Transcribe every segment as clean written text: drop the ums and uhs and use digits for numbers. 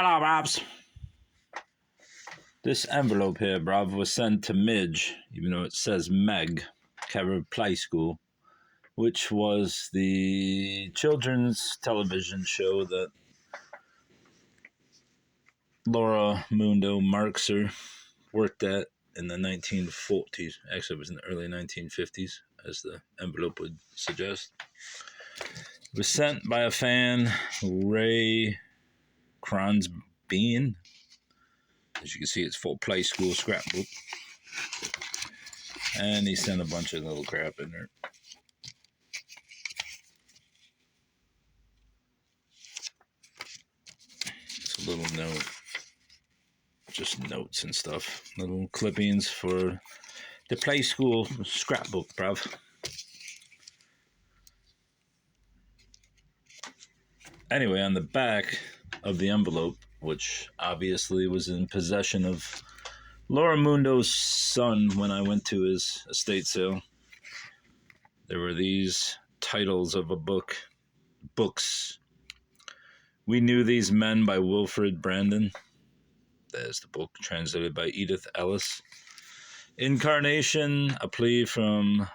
Hello, Robs. This envelope here, bruv, was sent to Midge, even though it says Meg, Carib Play School, which was the children's television show that Laura Mundo Marxer worked at in the 1940s. Actually, it was in the early 1950s, as the envelope would suggest. It was sent by a fan, Ray Cronsbean. As you can see, it's full Play School scrapbook. And he sent a bunch of little crap in there. It's a little note. Just notes and stuff. Little clippings for the Play School scrapbook, bruv. Anyway, on the back of the envelope, which obviously was in possession of Laura Mundo's son when I went to his estate sale, there were these titles of books. We Knew These Men by Wilfred Brandon. There's the book, translated by Edith Ellis. Incarnation, a plea from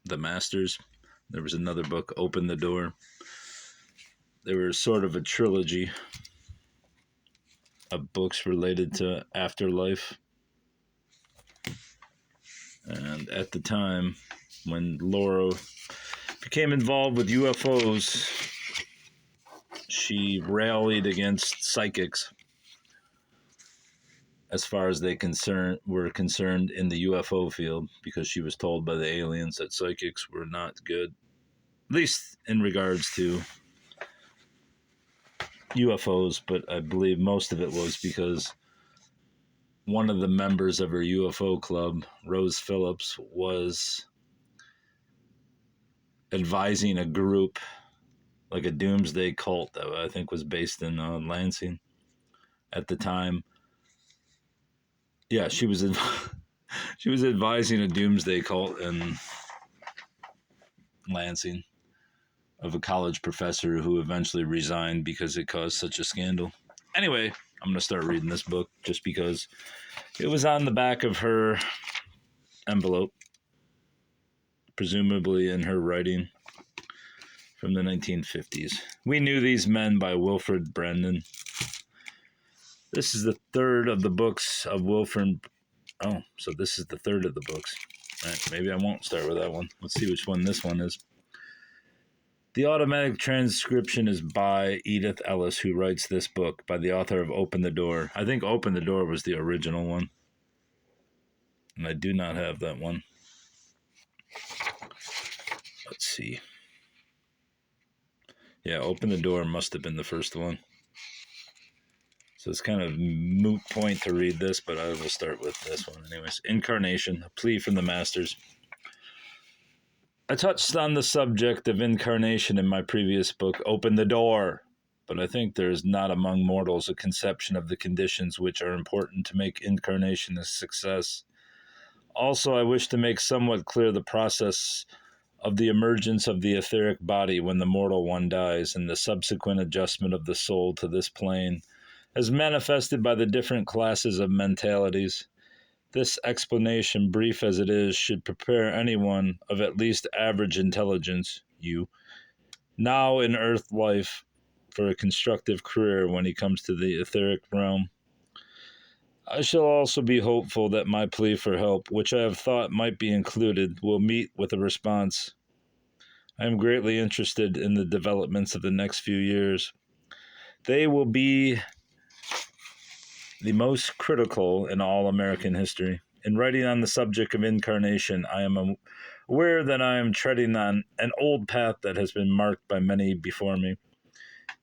the Masters. There was another book, Open the Door. They were sort of a trilogy of books related to afterlife. And at the time, when Laura became involved with UFOs, she rallied against psychics as far as they were concerned in the UFO field, because she was told by the aliens that psychics were not good, at least in regards to UFOs, but I believe most of it was because one of the members of her UFO club, Rose Phillips, was advising a group, like a doomsday cult that I think was based in Lansing at the time. Yeah, she was advising a doomsday cult in Lansing of a college professor who eventually resigned because it caused such a scandal. Anyway, I'm going to start reading this book just because it was on the back of her envelope, presumably in her writing from the 1950s. We Knew These Men by Wilfred Brandon. This is the third of the books of Wilfred. Oh, so this is the third of the books. All right, maybe I won't start with that one. Let's see which one this one is. The automatic transcription is by Edith Ellis, who writes this book, by the author of Open the Door. I think Open the Door was the original one. And I do not have that one. Let's see. Yeah, Open the Door must have been the first one. So it's kind of moot point to read this, but I will start with this one anyways. Incarnation, a plea from the Masters. I touched on the subject of incarnation in my previous book, Open the Door, but I think there is not among mortals a conception of the conditions which are important to make incarnation a success. Also, I wish to make somewhat clear the process of the emergence of the etheric body when the mortal one dies, and the subsequent adjustment of the soul to this plane, as manifested by the different classes of mentalities. This explanation, brief as it is, should prepare anyone of at least average intelligence, now in earth life, for a constructive career when he comes to the etheric realm. I shall also be hopeful that my plea for help, which I have thought might be included, will meet with a response. I am greatly interested in the developments of the next few years. They will be the most critical in all American history. In writing on the subject of incarnation, I am aware that I am treading on an old path that has been marked by many before me.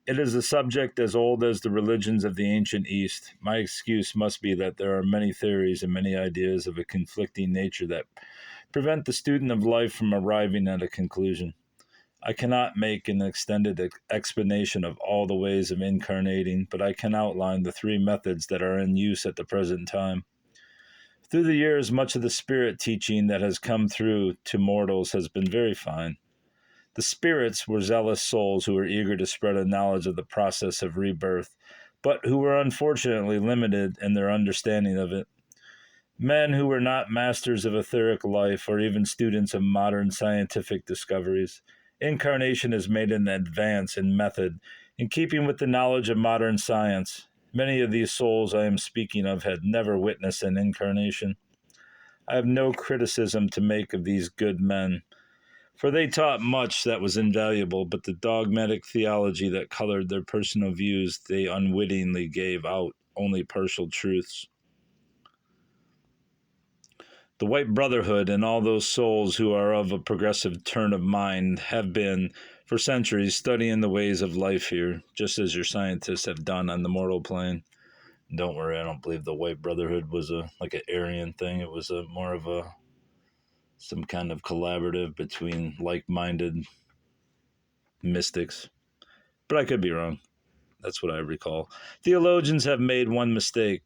It is a subject as old as the religions of the ancient East. My excuse must be that there are many theories and many ideas of a conflicting nature that prevent the student of life from arriving at a conclusion. I cannot make an extended explanation of all the ways of incarnating, but I can outline the three methods that are in use at the present time. Through the years, much of the spirit teaching that has come through to mortals has been very fine. The spirits were zealous souls who were eager to spread a knowledge of the process of rebirth, but who were unfortunately limited in their understanding of it. Men who were not masters of etheric life or even students of modern scientific discoveries. Incarnation has made an advance in method in keeping with the knowledge of modern science. Many of these souls I am speaking of had never witnessed an incarnation. I have no criticism to make of these good men, for they taught much that was invaluable, but the dogmatic theology that colored their personal views they unwittingly gave out only partial truths. The White Brotherhood and all those souls who are of a progressive turn of mind have been, for centuries, studying the ways of life here, just as your scientists have done on the mortal plane. Don't worry, I don't believe the White Brotherhood was like an Aryan thing. It was more of some kind of collaborative between like-minded mystics. But I could be wrong. That's what I recall. Theologians have made one mistake.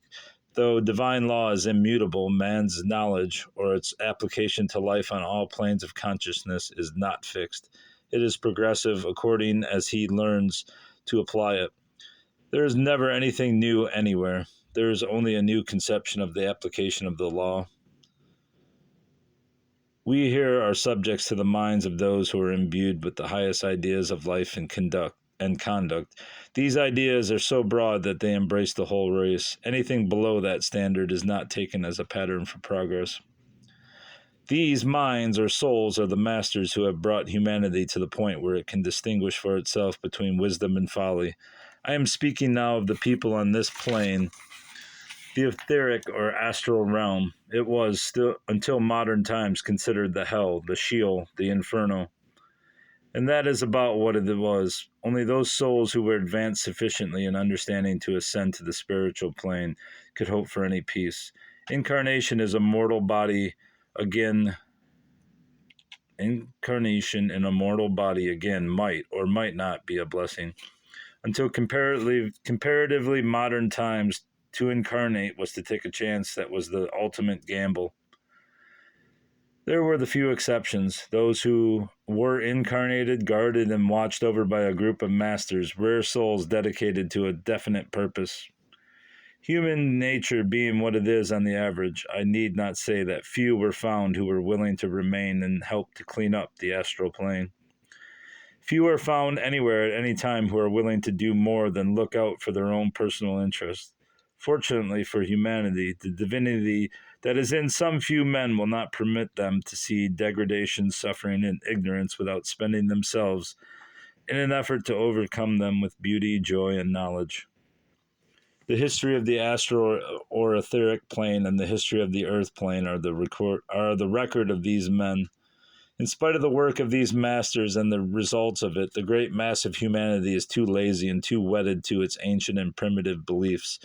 Though divine law is immutable, man's knowledge, or its application to life on all planes of consciousness, is not fixed. It is progressive according as he learns to apply it. There is never anything new anywhere. There is only a new conception of the application of the law. We here are subjects to the minds of those who are imbued with the highest ideas of life and conduct. These ideas are so broad that they embrace the whole race. Anything below that standard is not taken as a pattern for progress. These minds or souls are the masters who have brought humanity to the point where it can distinguish for itself between wisdom and folly. I am speaking now of the people on this plane, the etheric or astral realm. It was still, until modern times, considered the hell, the Sheol, the inferno. And that is about what it was. Only those souls who were advanced sufficiently in understanding to ascend to the spiritual plane could hope for any peace. Incarnation is a mortal body again. Incarnation in a mortal body again might or might not be a blessing. Until comparatively modern times, to incarnate was to take a chance that was the ultimate gamble. There were the few exceptions, those who were incarnated, guarded, and watched over by a group of masters, rare souls dedicated to a definite purpose. Human nature being what it is on the average, I need not say that few were found who were willing to remain and help to clean up the astral plane. Few are found anywhere at any time who are willing to do more than look out for their own personal interests. Fortunately for humanity, the divinity that is in some few men will not permit them to see degradation, suffering, and ignorance without spending themselves in an effort to overcome them with beauty, joy, and knowledge. The history of the astral or etheric plane and the history of the earth plane are the record of these men. In spite of the work of these masters and the results of it, the great mass of humanity is too lazy and too wedded to its ancient and primitive beliefs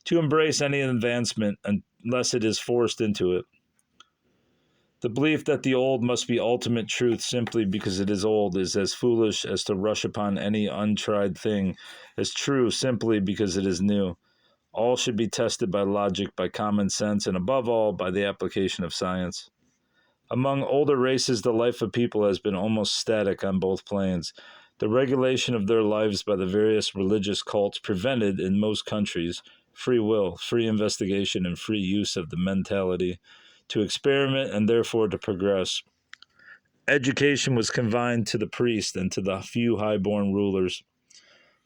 to embrace any advancement unless it is forced into it. The belief that the old must be ultimate truth simply because it is old is as foolish as to rush upon any untried thing as true simply because it is new. All should be tested by logic, by common sense, and above all, by the application of science. Among older races, the life of people has been almost static on both planes. The regulation of their lives by the various religious cults prevented, in most countries, free will, free investigation, and free use of the mentality to experiment and therefore to progress. Education was confined to the priest and to the few high-born rulers.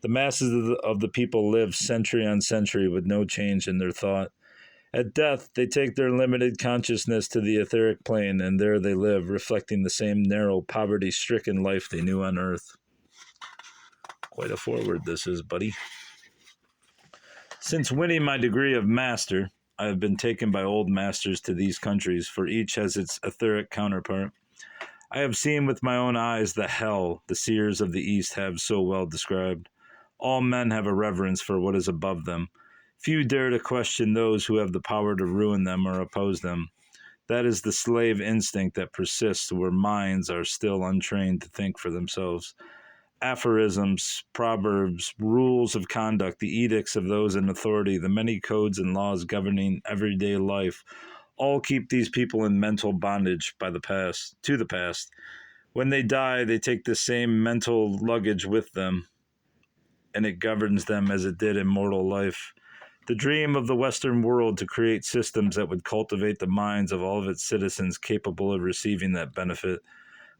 The masses of the people lived century on century with no change in their thought. At death, they take their limited consciousness to the etheric plane, and there they live, reflecting the same narrow, poverty-stricken life they knew on earth. Quite a foreword this is, buddy. Since winning my degree of master, I have been taken by old masters to these countries, for each has its etheric counterpart. I have seen with my own eyes the hell the seers of the East have so well described. All men have a reverence for what is above them. Few dare to question those who have the power to ruin them or oppose them. That is the slave instinct that persists where minds are still untrained to think for themselves. Aphorisms, proverbs, rules of conduct, the edicts of those in authority, the many codes and laws governing everyday life, all keep these people in mental bondage to the past. When they die, they take the same mental luggage with them, and it governs them as it did in mortal life. The dream of the Western world to create systems that would cultivate the minds of all of its citizens capable of receiving that benefit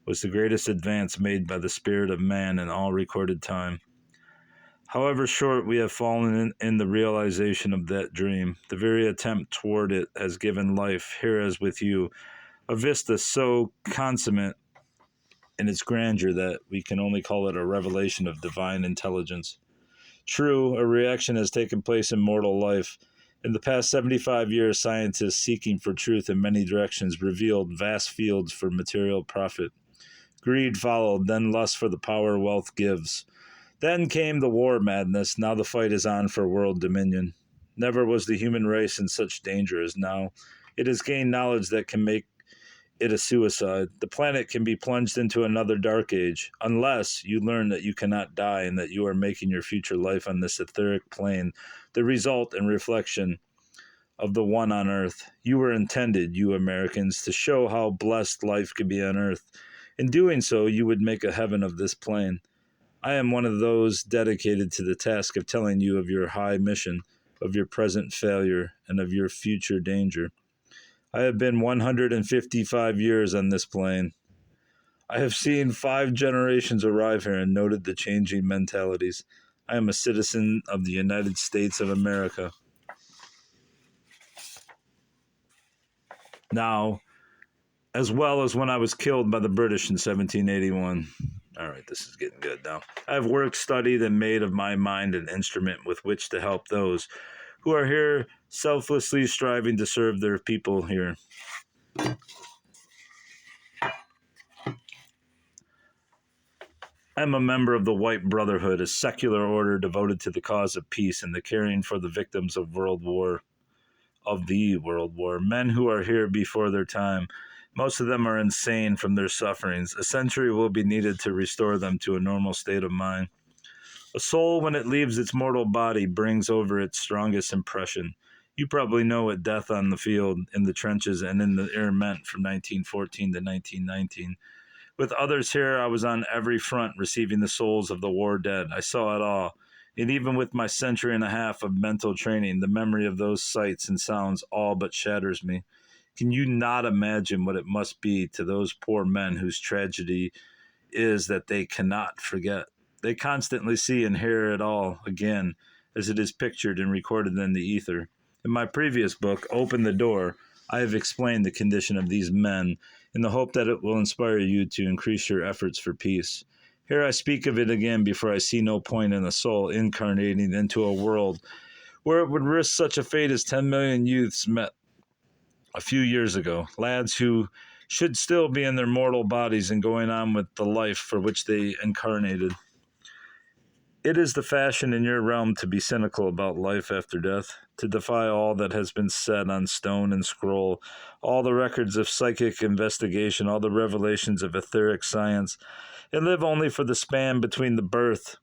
was the greatest advance made by the spirit of man in all recorded time. However short we have fallen in the realization of that dream, the very attempt toward it has given life, here as with you, a vista so consummate in its grandeur that we can only call it a revelation of divine intelligence. True, a reaction has taken place in mortal life. In the past 75 years, scientists seeking for truth in many directions revealed vast fields for material profit. Greed followed, then lust for the power wealth gives. Then came the war madness. Now the fight is on for world dominion. Never was the human race in such danger as now. It has gained knowledge that can make it a suicide. The planet can be plunged into another dark age, unless you learn that you cannot die and that you are making your future life on this etheric plane, the result and reflection of the one on Earth. You were intended, you Americans, to show how blessed life could be on Earth. In doing so, you would make a heaven of this plane. I am one of those dedicated to the task of telling you of your high mission, of your present failure, and of your future danger. I have been 155 years on this plane. I have seen 5 generations arrive here and noted the changing mentalities. I am a citizen of the United States of America. Now, as well as when I was killed by the British in 1781. All right, this is getting good now. I have worked, studied, and made of my mind an instrument with which to help those who are here selflessly striving to serve their people here. I am a member of the White Brotherhood, a secular order devoted to the cause of peace and the caring for the victims of the World War. Men who are here before their time. Most of them are insane from their sufferings. A century will be needed to restore them to a normal state of mind. A soul, when it leaves its mortal body, brings over its strongest impression. You probably know what death on the field, in the trenches, and in the air meant from 1914 to 1919. With others here, I was on every front receiving the souls of the war dead. I saw it all. And even with my century and a half of mental training, the memory of those sights and sounds all but shatters me. Can you not imagine what it must be to those poor men whose tragedy is that they cannot forget? They constantly see and hear it all again, as it is pictured and recorded in the ether. In my previous book, Open the Door, I have explained the condition of these men in the hope that it will inspire you to increase your efforts for peace. Here I speak of it again before I see no point in a soul incarnating into a world where it would risk such a fate as 10 million youths met a few years ago, lads who should still be in their mortal bodies and going on with the life for which they incarnated. It is the fashion in your realm to be cynical about life after death, to defy all that has been said on stone and scroll, all the records of psychic investigation, all the revelations of etheric science, and live only for the span between the birth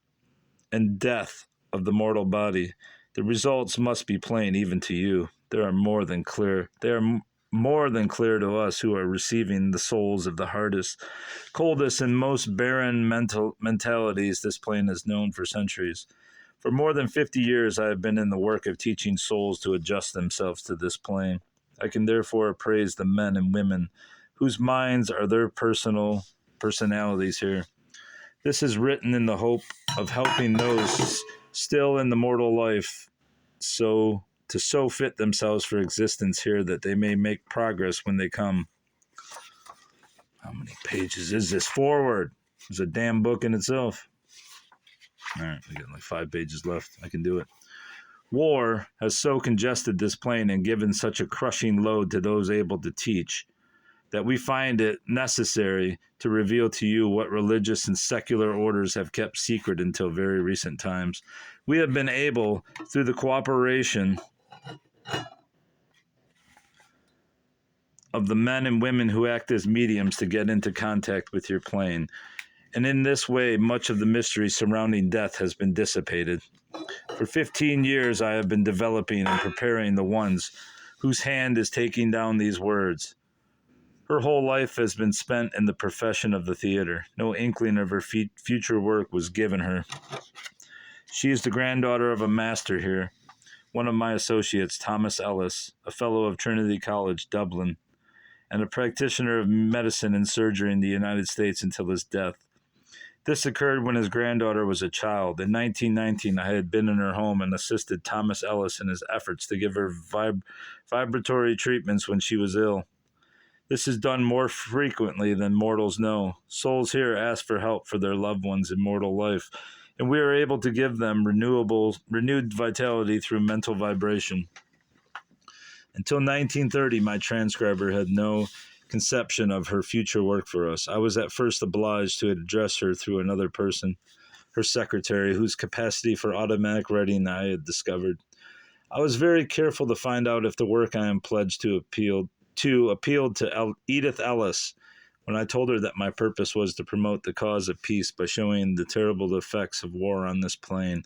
and death of the mortal body. The results must be plain even to you. They are more than clear to us who are receiving the souls of the hardest, coldest, and most barren mentalities this plane has known for centuries. For more than 50 years, I have been in the work of teaching souls to adjust themselves to this plane. I can therefore praise the men and women whose minds are their personalities here. This is written in the hope of helping those still in the mortal life so fit themselves for existence here that they may make progress when they come. How many pages is this? Foreword. It's a damn book in itself. All right, we got like 5 pages left. I can do it. War has so congested this plane and given such a crushing load to those able to teach that we find it necessary to reveal to you what religious and secular orders have kept secret until very recent times. We have been able, through the cooperation of the men and women who act as mediums, to get into contact with your plane. And in this way, much of the mystery surrounding death has been dissipated. For 15 years, I have been developing and preparing the ones whose hand is taking down these words. Her whole life has been spent in the profession of the theater. No inkling of her future work was given her. She is the granddaughter of a master here, one of my associates, Thomas Ellis, a fellow of Trinity College, Dublin, and a practitioner of medicine and surgery in the United States until his death. This occurred when his granddaughter was a child. In 1919, I had been in her home and assisted Thomas Ellis in his efforts to give her vibratory treatments when she was ill. This is done more frequently than mortals know. Souls here ask for help for their loved ones in mortal life, and we are able to give them renewed vitality through mental vibration. Until 1930, my transcriber had no conception of her future work for us. I was at first obliged to address her through another person, her secretary, whose capacity for automatic writing I had discovered. I was very careful to find out if the work I am pledged to appealed to Edith Ellis, when I told her that my purpose was to promote the cause of peace by showing the terrible effects of war on this plane,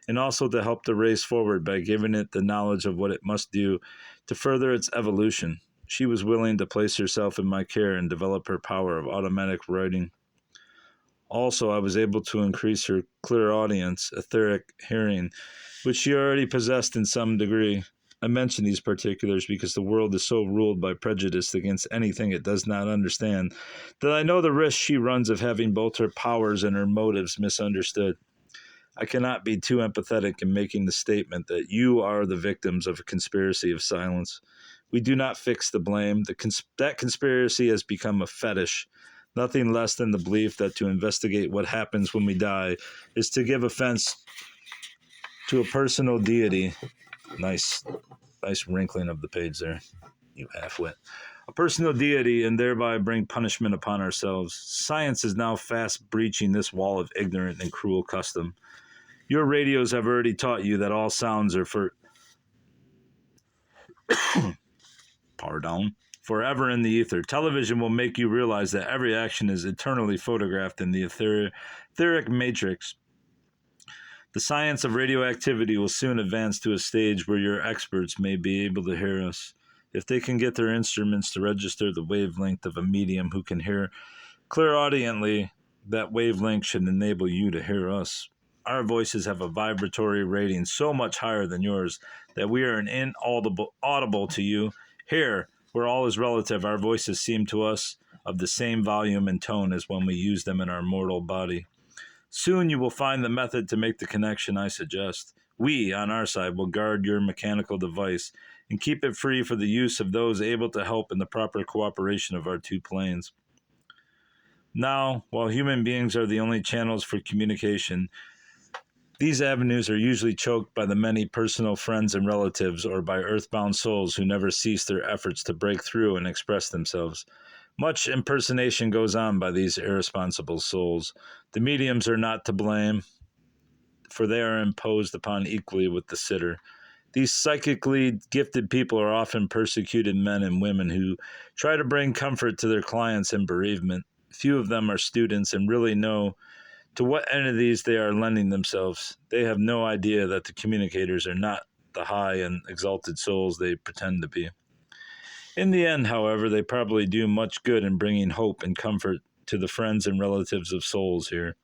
and also to help the race forward by giving it the knowledge of what it must do to further its evolution. She was willing to place herself in my care and develop her power of automatic writing. Also, I was able to increase her clairaudience, etheric hearing, which she already possessed in some degree. I mention these particulars because the world is so ruled by prejudice against anything it does not understand that I know the risk she runs of having both her powers and her motives misunderstood. I cannot be too empathetic in making the statement that you are the victims of a conspiracy of silence. We do not fix the blame. That conspiracy has become a fetish, nothing less than the belief that to investigate what happens when we die is to give offense to a personal deity. Nice wrinkling of the page there, you half-wit. A personal deity, and thereby bring punishment upon ourselves. Science is now fast breaching this wall of ignorant and cruel custom. Your radios have already taught you that all sounds are forever in the ether. Television will make you realize that every action is eternally photographed in the etheric matrix. The science of radioactivity will soon advance to a stage where your experts may be able to hear us. If they can get their instruments to register the wavelength of a medium who can hear clairaudiently, that wavelength should enable you to hear us. Our voices have a vibratory rating so much higher than yours that we are inaudible to you. Here, where all is relative, our voices seem to us of the same volume and tone as when we use them in our mortal body. Soon you will find the method to make the connection I suggest. We, on our side, will guard your mechanical device and keep it free for the use of those able to help in the proper cooperation of our two planes. Now, while human beings are the only channels for communication, these avenues are usually choked by the many personal friends and relatives or by earthbound souls who never cease their efforts to break through and express themselves. Much impersonation goes on by these irresponsible souls. The mediums are not to blame, for they are imposed upon equally with the sitter. These psychically gifted people are often persecuted men and women who try to bring comfort to their clients in bereavement. Few of them are students and really know to what entities they are lending themselves. They have no idea that the communicators are not the high and exalted souls they pretend to be. In the end, however, they probably do much good in bringing hope and comfort to the friends and relatives of souls here.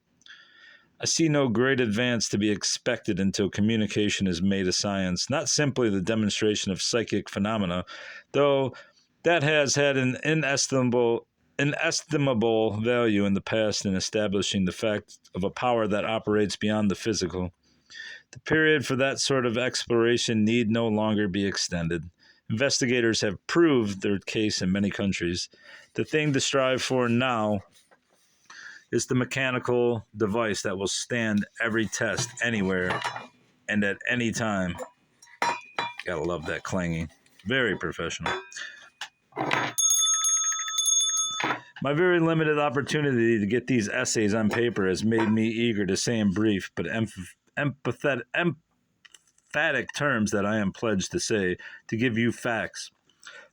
I see no great advance to be expected until communication is made a science, not simply the demonstration of psychic phenomena, though that has had an inestimable value in the past in establishing the fact of a power that operates beyond the physical. The period for that sort of exploration need no longer be extended. Investigators have proved their case in many countries. The thing to strive for now is the mechanical device that will stand every test anywhere and at any time. Gotta love that clanging. Very professional. My very limited opportunity to get these essays on paper has made me eager to say in brief but emphatic terms that I am pledged to say, to give you facts.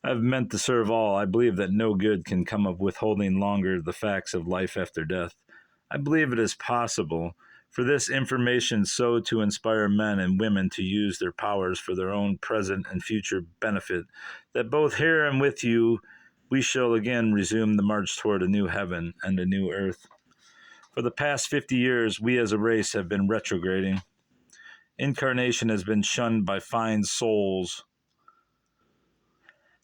I have meant to serve all. I believe that no good can come of withholding longer the facts of life after death. I believe it is possible for this information so to inspire men and women to use their powers for their own present and future benefit, that both here and with you we shall again resume the march toward a new heaven and a new earth. For the past 50 years, we as a race have been retrograding. Incarnation has been shunned by fine souls.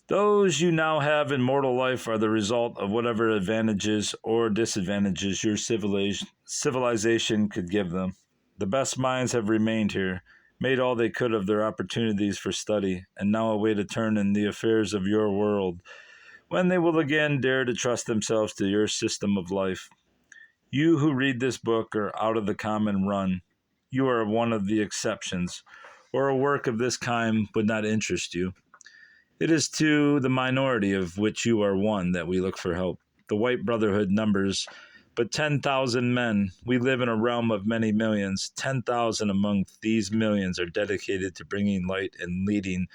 Those you now have in mortal life are the result of whatever advantages or disadvantages your civilization could give them. The best minds have remained here, made all they could of their opportunities for study, and now await a turn in the affairs of your world, when they will again dare to trust themselves to your system of life. You who read this book are out of the common run. You are one of the exceptions, or a work of this kind would not interest you. It is to the minority of which you are one that we look for help. The White Brotherhood numbers but 10,000 men. We live in a realm of many millions. 10,000 among these millions are dedicated to bringing light and leading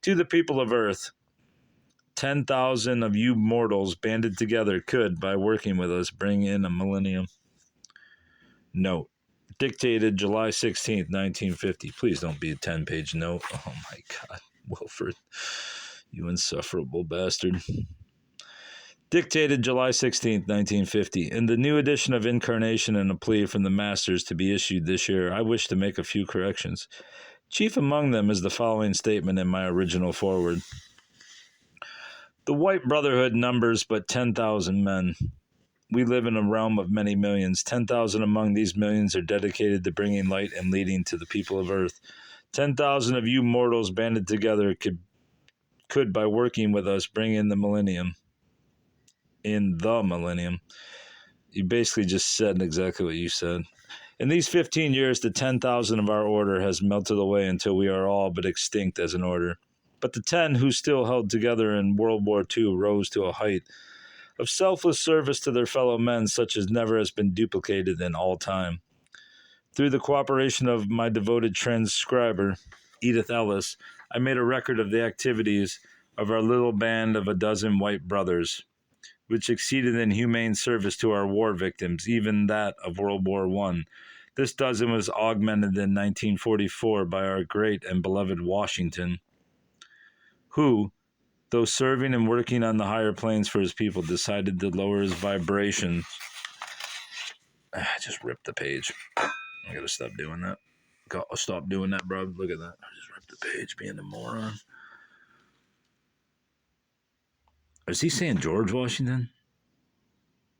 to the people of Earth. 10,000 of you mortals banded together could, by working with us, bring in a millennium. Note. Dictated July 16th, 1950. Please don't be a 10-page note. Oh my God, Wilfred. You insufferable bastard. Dictated July 16th, 1950. In the new edition of Incarnation and a Plea from the Masters to be issued this year, I wish to make a few corrections. Chief among them is the following statement in my original foreword. The White Brotherhood numbers but 10,000 men. We live in a realm of many millions. 10,000 among these millions are dedicated to bringing light and leading to the people of Earth. 10,000 of you mortals banded together could, by working with us, bring in the millennium. In the millennium. You basically just said exactly what you said. In these 15 years, the 10,000 of our order has melted away until we are all but extinct as an order. But the 10 who still held together in World War II rose to a height of selfless service to their fellow men such as never has been duplicated in all time. Through the cooperation of my devoted transcriber, Edith Ellis, I made a record of the activities of our little band of a dozen white brothers, which exceeded in humane service to our war victims, even that of World War I. This dozen was augmented in 1944 by our great and beloved Washington, who, though serving and working on the higher planes for his people, decided to lower his vibrations. I just ripped the page. I gotta stop doing that. Gotta stop doing that, bro. Look at that. I just ripped the page, being a moron. Is he saying George Washington?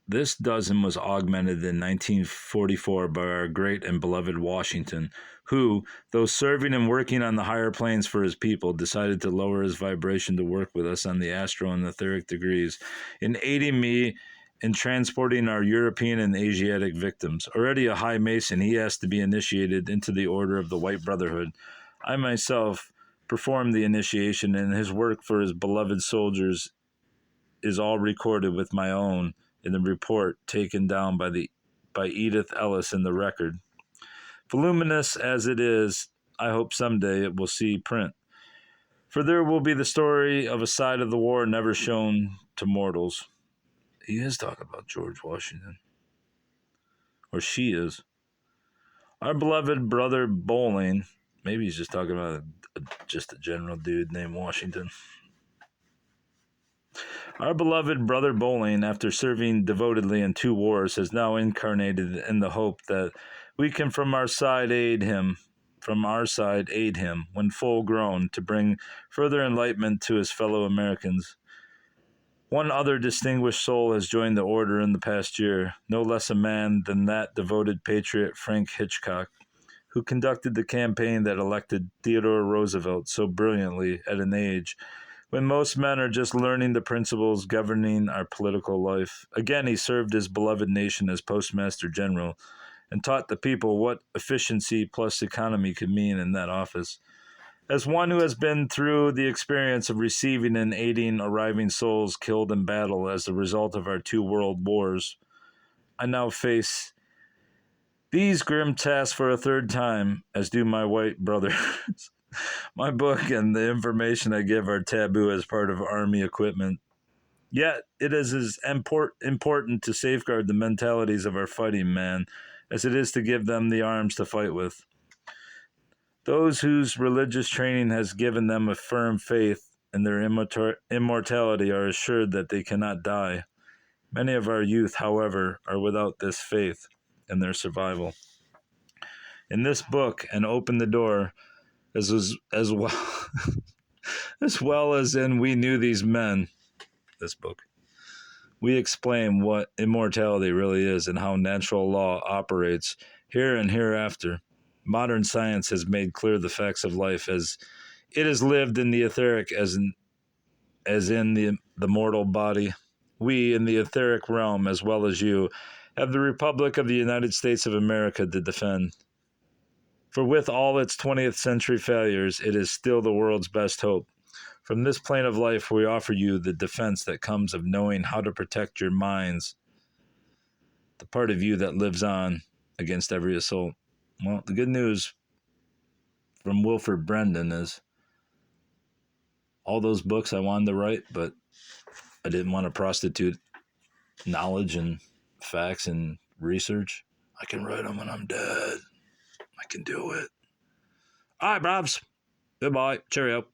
This dozen was augmented in 1944 by our great and beloved Washington, who, though serving and working on the higher planes for his people, decided to lower his vibration to work with us on the astral and etheric degrees, in aiding me in transporting our European and Asiatic victims. Already a high mason, he asked to be initiated into the order of the White Brotherhood. I myself performed the initiation, and his work for his beloved soldiers is all recorded with my own in the report taken down by Edith Ellis in the record. Voluminous as it is, I hope someday it will see print. For there will be the story of a side of the war never shown to mortals. He is talking about George Washington. Or she is. Our beloved brother Bowling, maybe he's just talking about just a general dude named Washington. Our beloved brother Bowling, after serving devotedly in 2 wars, has now incarnated in the hope that we can from our side aid him, when full grown, to bring further enlightenment to his fellow Americans. One other distinguished soul has joined the order in the past year, no less a man than that devoted patriot Frank Hitchcock, who conducted the campaign that elected Theodore Roosevelt so brilliantly at an age when most men are just learning the principles governing our political life. Again, he served his beloved nation as Postmaster General and taught the people what efficiency plus economy could mean in that office. As one who has been through the experience of receiving and aiding arriving souls killed in battle as the result of our 2 world wars, I now face these grim tasks for a 3rd time, as do my white brothers. My book and the information I give are taboo as part of Army equipment. Yet, it is as important to safeguard the mentalities of our fighting men as it is to give them the arms to fight with. Those whose religious training has given them a firm faith and their immortality are assured that they cannot die. Many of our youth, however, are without this faith in their survival. In this book, and open the door, as well as well as in We Knew These Men, this book, we explain what immortality really is and how natural law operates here and hereafter. Modern science has made clear the facts of life as it is lived in the etheric as in the mortal body. We, in the etheric realm, as well as you, have the Republic of the United States of America to defend. For with all its 20th century failures, it is still the world's best hope. From this plane of life, we offer you the defense that comes of knowing how to protect your minds, the part of you that lives on against every assault. Well, the good news from Wilfred Brendan is all those books I wanted to write, but I didn't want to prostitute knowledge and facts and research. I can write them when I'm dead. I can do it. All right, Bobs. Goodbye. Cheerio.